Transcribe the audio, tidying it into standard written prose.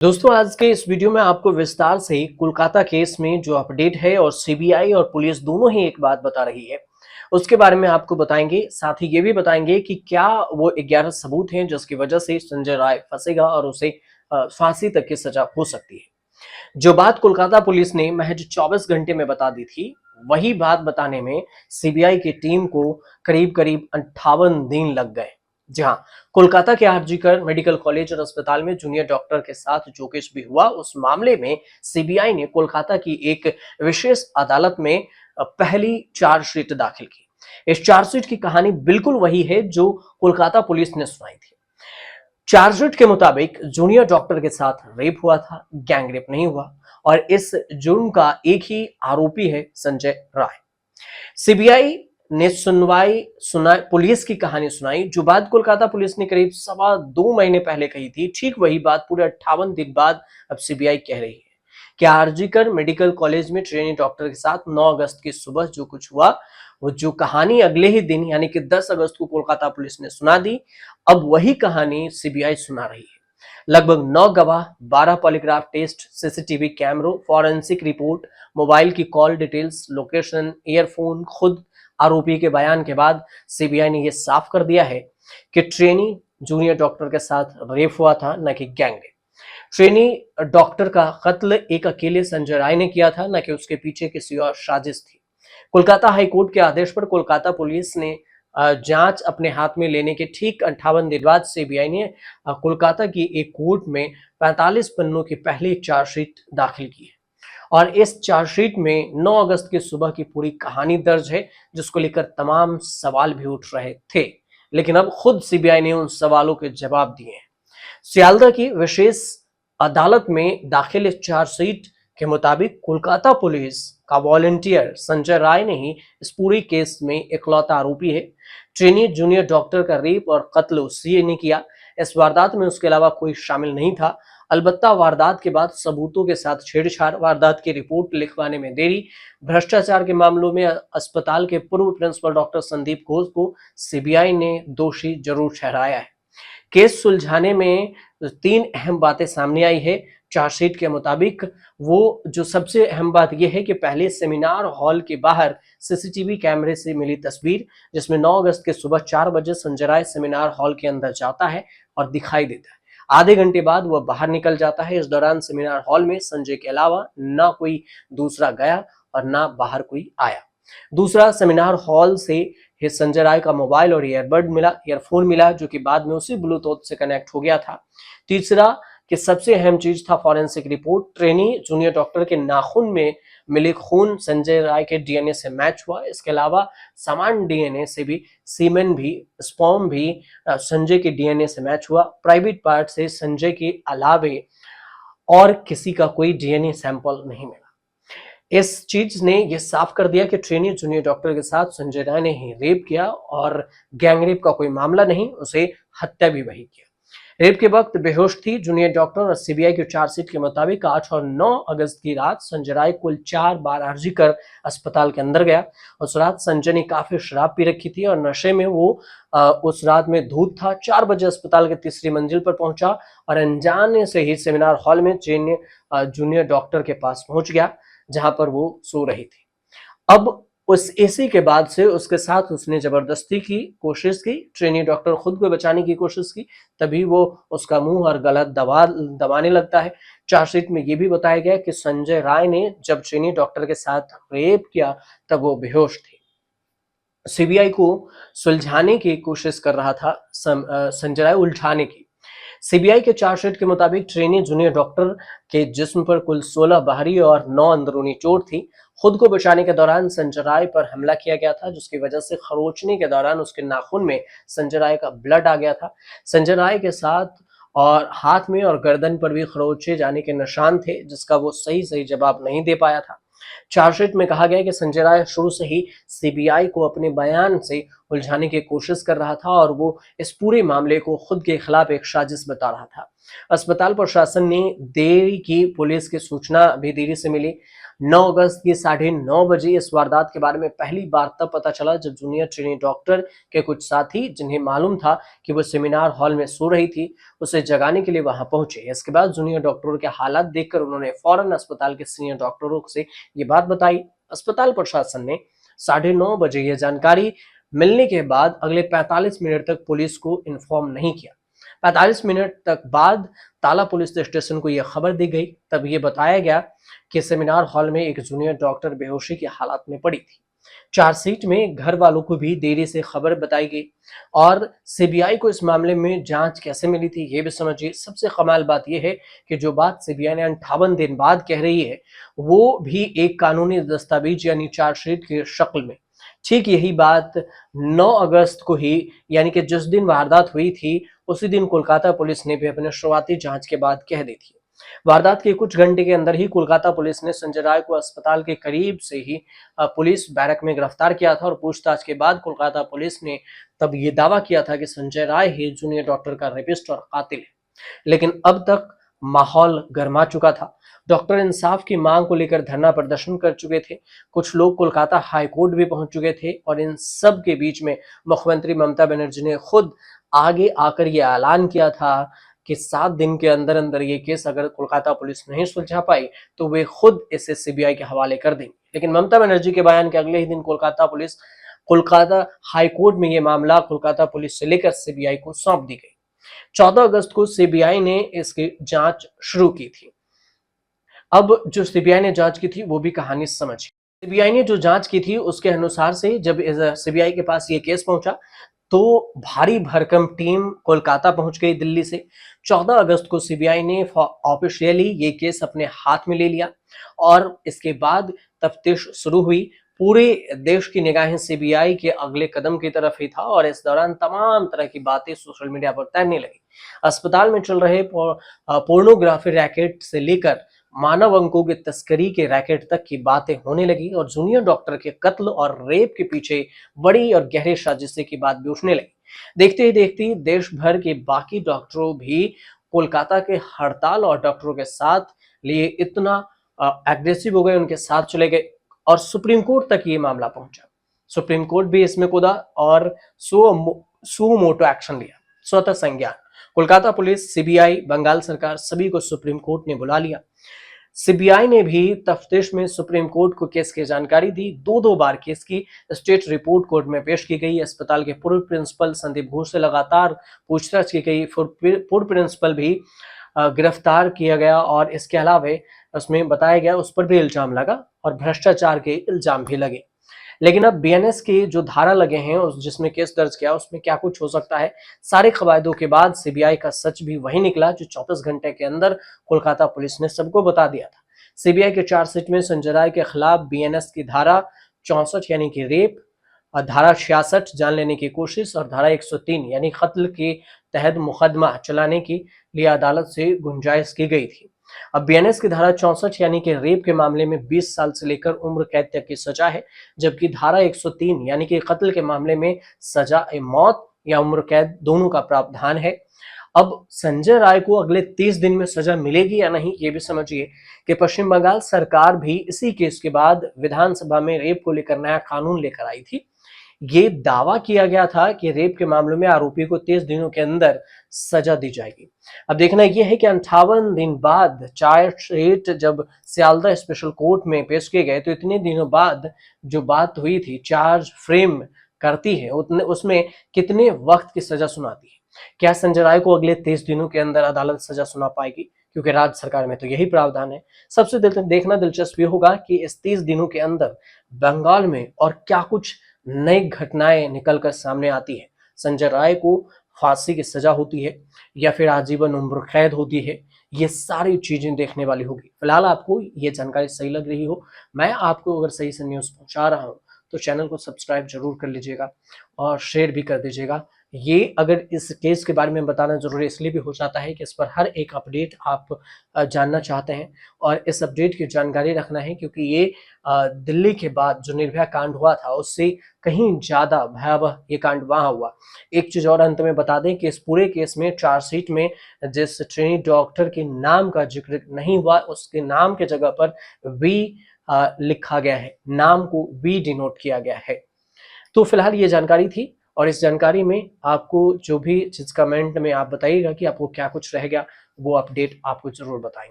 दोस्तों आज के इस वीडियो में आपको विस्तार से कोलकाता केस में जो अपडेट है और सीबीआई और पुलिस दोनों ही एक बात बता रही है उसके बारे में आपको बताएंगे। साथ ही ये भी बताएंगे कि क्या वो 11 सबूत हैं जिसकी वजह से संजय राय फंसेगा और उसे फांसी तक की सजा हो सकती है। जो बात कोलकाता पुलिस ने महज 24 घंटे में बता दी थी, वही बात बताने में सीबीआई की टीम को करीब करीब 58 दिन लग गए। जी हाँ, कोलकाता के आरजीकर मेडिकल कॉलेज और अस्पताल में जूनियर डॉक्टर के साथ जो कुछ भी हुआ उस मामले में सीबीआई ने कोलकाता की एक विशेष अदालत में पहली चार्जशीट दाखिल की। इस चार्जशीट की कहानी बिल्कुल वही है जो कोलकाता पुलिस ने सुनाई थी। चार्जशीट के मुताबिक जूनियर डॉक्टर के साथ रेप हुआ था, गैंग रेप नहीं हुआ और इस जुर्म का एक ही आरोपी है संजय राय। सीबीआई ने सुनाई पुलिस की कहानी सुनाई। जो बात कोलकाता पुलिस ने करीब 2.25 महीने पहले कही थी, ठीक वही बात पूरे 58 दिन बाद अब सीबीआई कह रही है कि आरजीकर मेडिकल कॉलेज में ट्रेनी डॉक्टर के साथ 9 अगस्त की सुबह जो कुछ हुआ, वो जो कहानी अगले ही दिन यानी कि 10 अगस्त को कोलकाता पुलिस ने सुना दी, अब वही कहानी सीबीआई सुना रही है। लगभग 9 गवाह, 12 पॉलीग्राफ टेस्ट, सीसीटीवी कैमरों, फॉरेंसिक रिपोर्ट, मोबाइल की कॉल डिटेल्स, लोकेशन, ईयरफोन, खुद आरोपी के बयान के बाद सीबीआई ने यह साफ कर दिया है कि ट्रेनी जूनियर डॉक्टर के साथ रेप हुआ था, न कि गैंग रेप। ट्रेनी डॉक्टर का कत्ल एक अकेले संजय राय ने किया था, न कि उसके पीछे किसी और साजिश थी। कोलकाता हाईकोर्ट के आदेश पर कोलकाता पुलिस ने जांच अपने हाथ में लेने के ठीक 58 दिन बाद सीबीआई ने कोलकाता की एक कोर्ट में 45 पन्नों की पहली चार्जशीट दाखिल की है और इस चार्जशीट में 9 अगस्त की सुबह की पूरी कहानी दर्ज है, जिसको लेकर तमाम सवाल भी उठ रहे थे, लेकिन अब खुद सीबीआई ने उन सवालों के जवाब दिए हैं। सियालदह की विशेष अदालत में दाखिल इस चार्जशीट के मुताबिक कोलकाता पुलिस का वॉलंटियर संजय राय ने ही इस पूरी केस में इकलौता आरोपी है। ट्रेनी जूनियर डॉक्टर का रेप और कत्ल उसी ने किया। इस वारदात में उसके अलावा कोई शामिल नहीं था। अलबत्ता वारदात के बाद सबूतों के साथ छेड़छाड़, वारदात की रिपोर्ट लिखवाने में देरी, भ्रष्टाचार के मामलों में अस्पताल के पूर्व प्रिंसिपल डॉक्टर संदीप घोष को सीबीआई ने दोषी जरूर ठहराया है। केस सुलझाने में 3 अहम बातें सामने आई है। चार्जशीट के मुताबिक वो जो सबसे अहम बात यह है कि पहले सेमिनार हॉल के बाहर सीसीटीवी कैमरे से मिली तस्वीर, जिसमें 9 अगस्त के सुबह 4 बजे संजय राय सेमिनार हॉल के अंदर जाता है और दिखाई देता है। आधे घंटे बाद वह बाहर निकल जाता है। इस दौरान सेमिनार हॉल में संजय के अलावा ना कोई दूसरा गया और ना बाहर कोई आया। दूसरा, सेमिनार हॉल से संजय राय का मोबाइल और ईयरफोन मिला, जो कि बाद में उसी ब्लूटूथ से कनेक्ट हो गया था। तीसरा कि सबसे अहम चीज था forensic report. Trainee junior doctor के नाखून में मिले खून संजय राय के डीएनए से मैच हुआ। इसके अलावा समान डीएनए से भी सीमेन भी स्पर्म भी संजय के डीएनए से मैच हुआ। प्राइवेट पार्ट से संजय के अलावे और किसी का कोई डीएनए सैंपल नहीं मिला। इस चीज ने यह साफ कर दिया कि ट्रेनी जूनियर डॉक्टर के साथ संजय राय ने ही रेप किया और गैंगरेप का कोई मामला नहीं, उसे हत्या भी वही किया। रेप के वक्त बेहोश थी जूनियर डॉक्टर और सीबीआई की चार्जशीट के मुताबिक 8 और 9 अगस्त की रात संजय राय कुल 4 बार अर्जी कर अस्पताल के अंदर गया। उस रात संजय ने काफी शराब पी रखी थी और नशे में वो उस रात में धूत था। 4 बजे अस्पताल के तीसरी मंजिल पर पहुंचा और अनजाने से ही सेमिनार हॉल में जूनियर डॉक्टर के पास पहुंच गया, जहां पर वो सो रही थी। अब उस एसी के बाद से उसके साथ उसने जबरदस्ती की कोशिश की, ट्रेनी डॉक्टर खुद को बचाने की कोशिश की, तभी वो उसका मुंह और गला दबाने लगता है। चार्जशीट में यह भी बताया गया कि संजय राय ने जब ट्रेनी डॉक्टर के साथ रेप किया तब वो बेहोश थी। सीबीआई को सुलझाने की कोशिश कर रहा था संजय राय उलझाने की। सीबीआई के चार्जशीट के मुताबिक ट्रेनी जूनियर डॉक्टर के जिस्म पर कुल 16 बाहरी और 9 अंदरूनी चोट थी। खुद को बचाने के दौरान संजय राय पर हमला किया गया था, जिसकी वजह से खरोचने के दौरान उसके नाखून में संजय राय का ब्लड आ गया था। संजय राय के साथ और हाथ में और गर्दन पर भी खरोचे जाने के निशान थे, जिसका वो सही जवाब नहीं दे पाया था। चार्जशीट में कहा गया कि संजय राय शुरू से ही सीबीआई को अपने बयान से उलझाने की कोशिश कर रहा था और वो इस पूरे मामले को खुद के खिलाफ एक साजिश बता रहा था। अस्पताल प्रशासन ने देरी की, पुलिस की सूचना भी देरी से मिली। 9 अगस्त की 9:30 बजे इस वारदात के बारे में पहली बार तब पता चला जब जूनियर ट्रेनी डॉक्टर के कुछ साथी, जिन्हें मालूम था कि वो सेमिनार हॉल में सो रही थी, उसे जगाने के लिए वहां पहुंचे। इसके बाद जूनियर डॉक्टरों के हालात देखकर उन्होंने फौरन अस्पताल के सीनियर डॉक्टरों से ये बात बताई। अस्पताल प्रशासन ने 9:30 बजे यह जानकारी मिलने के बाद अगले 45 मिनट तक पुलिस को इन्फॉर्म नहीं किया। 45 मिनट तक बाद ताला पुलिस स्टेशन को यह खबर दी गई। तब यह बताया गया कि सेमिनार हॉल में एक जूनियर डॉक्टर बेहोशी की हालत में पड़ी थी। चार्जशीट में घर वालों को भी देरी से खबर बताई गई और सीबीआई को इस मामले में जांच कैसे मिली थी ये भी समझिए। सबसे कमाल बात यह है कि जो बात सीबीआई ने 58 दिन बाद कह रही है, वो भी एक कानूनी दस्तावेज यानी चार्जशीट की शक्ल में। ठीक यही बात 9 अगस्त को ही, यानी कि जिस दिन वारदात हुई थी, उसी दिन कोलकाता पुलिस ने भी अपने शुरुआती जांच के बाद कह दी थी। वारदात के कुछ घंटे के अंदर ही कोलकाता पुलिस ने संजय राय को अस्पताल के करीब से ही पुलिस बैरक में गिरफ्तार किया था और पूछताछ के बाद कोलकाता पुलिस ने तब ये दावा किया था कि संजय राय ही जूनियर डॉक्टर का रेपिस्ट और कातिल है। लेकिन अब तक माहौल गर्मा चुका था। डॉक्टर इंसाफ की मांग को लेकर धरना प्रदर्शन कर चुके थे। कुछ लोग कोलकाता हाई कोर्ट भी पहुंच चुके थे और इन सब के बीच में मुख्यमंत्री ममता बनर्जी ने खुद आगे आकर यह ऐलान किया था कि 7 दिन के अंदर अंदर ये केस अगर कोलकाता पुलिस नहीं सुलझा पाई तो वे खुद इसे सीबीआई के हवाले कर देंगे। लेकिन ममता बनर्जी के बयान के अगले ही दिन कोलकाता हाई कोर्ट में यह मामला कोलकाता पुलिस से लेकर सीबीआई को सौंप दी गई। 14 अगस्त को सीबीआई ने इसकी जांच शुरू की थी। अब जो सीबीआई ने जांच की थी वो भी कहानी समझिए। सीबीआई ने जो जांच की थी उसके अनुसार से जब सीबीआई के पास ये केस पहुंचा तो भारी भरकम टीम कोलकाता पहुंच गई दिल्ली से। 14 अगस्त को सीबीआई ने ऑफिशियली ये केस अपने हाथ में ले लिया और इसके बाद तफ्तीश शुरू हुई। पूरे देश की निगाहें सीबीआई के अगले कदम की तरफ ही था और इस दौरान तमाम तरह की बातें सोशल मीडिया पर तैरने लगी। अस्पताल में चल रहे पोर्नोग्राफी रैकेट से लेकर मानव अंगों की तस्करी के रैकेट तक की बातें होने लगी और जूनियर डॉक्टर के कत्ल और रेप के पीछे बड़ी और गहरी साजिश की बात भी उठने लगी। देखते ही देखते देश भर के बाकी डॉक्टरों भी कोलकाता के हड़ताल और डॉक्टरों के साथ लिए इतना एग्रेसिव हो गए, उनके साथ चले गए और सुप्रीम कोर्ट तक ये मामला पहुंचा। सुप्रीम कोर्ट भी इसमें कूदा और सो मोटो एक्शन लिया, स्वतः संज्ञान। कोलकाता पुलिस, सीबीआई, बंगाल सरकार सभी को सुप्रीम कोर्ट ने बुला लिया। सीबीआई ने भी तफ्तीश में सुप्रीम कोर्ट को केस की जानकारी दी। दो बार केस की स्टेट रिपोर्ट कोर्ट में पेश की गई। अस्पताल के पूर्व प्रिंसिपल संदीप घोष से लगातार पूछताछ की गई। पूर्व प्रिंसिपल भी गिरफ्तार किया गया और इसके अलावा उसमें बताया गया उस पर भी इल्जाम लगा और भ्रष्टाचार के इल्जाम भी लगे। लेकिन अब बीएनएस की जो धारा लगे हैं जिसमें केस दर्ज किया उसमें क्या कुछ हो सकता है। सारे कवायदों के बाद सीबीआई का सच भी वही निकला जो 34 घंटे के अंदर कोलकाता पुलिस ने सबको बता दिया था। सीबीआई के चार्जशीट में संजय राय के खिलाफ बीएनएस की धारा 64 यानी कि रेप, और धारा 66 जान लेने की कोशिश और धारा 103 यानी कत्ल के तहत मुकदमा चलाने के लिए अदालत से गुंजाइश की गई थी। अब बीएनएस की धारा 64 यानी कि रेप के मामले में 20 साल से लेकर उम्र कैद तक की सजा है, जबकि धारा 103 यानी कि कत्ल के मामले में सजा मौत या उम्र कैद दोनों का प्रावधान है। अब संजय राय को अगले 30 दिन में सजा मिलेगी या नहीं ये भी समझिए कि पश्चिम बंगाल सरकार भी इसी केस के बाद विधानसभा में रेप को लेकर नया कानून लेकर आई थी। ये दावा किया गया था कि रेप के मामलों में आरोपी को 30 दिनों के अंदर सजा दी जाएगी। अब देखना यह है कि 58 दिन बाद चार्जशीट जब सियालदह स्पेशल कोर्ट में पेश किए गए तो इतने दिनों बाद जो बात हुई थी चार्ज फ्रेम करती है उतने उसमें कितने वक्त की सजा सुनाती है। क्या संजय राय को अगले 30 दिनों के अंदर अदालत सजा सुना पाएगी, क्योंकि राज्य सरकार में तो यही प्रावधान है। सबसे देखना दिलचस्प ये होगा कि इस 30 दिनों के अंदर बंगाल में और क्या कुछ नई घटनाएं निकलकर सामने आती है। संजय राय को फांसी की सजा होती है या फिर आजीवन उम्र कैद होती है, ये सारी चीजें देखने वाली होगी। फिलहाल आपको ये जानकारी सही लग रही हो, मैं आपको अगर सही से न्यूज पहुंचा रहा हूं तो चैनल को सब्सक्राइब जरूर कर लीजिएगा और शेयर भी कर दीजिएगा ये अगर इस केस के बारे में बताना ज़रूरी इसलिए भी हो जाता है कि इस पर हर एक अपडेट आप जानना चाहते हैं और इस अपडेट की जानकारी रखना है, क्योंकि ये दिल्ली के बाद जो निर्भया कांड हुआ था उससे कहीं ज़्यादा भयावह ये कांड वहाँ हुआ। एक चीज़ और अंत में बता दें कि इस पूरे केस में चार्जशीट में जिस ट्रेनी डॉक्टर के नाम का ज़िक्र नहीं हुआ, उसके नाम की जगह पर वी लिखा गया है, नाम को वी डिनोट किया गया है। तो फिलहाल ये जानकारी थी और इस जानकारी में आपको जो भी चीज़ कमेंट में आप बताइएगा कि आपको क्या कुछ रह गया, वो अपडेट आपको ज़रूर बताएँगे।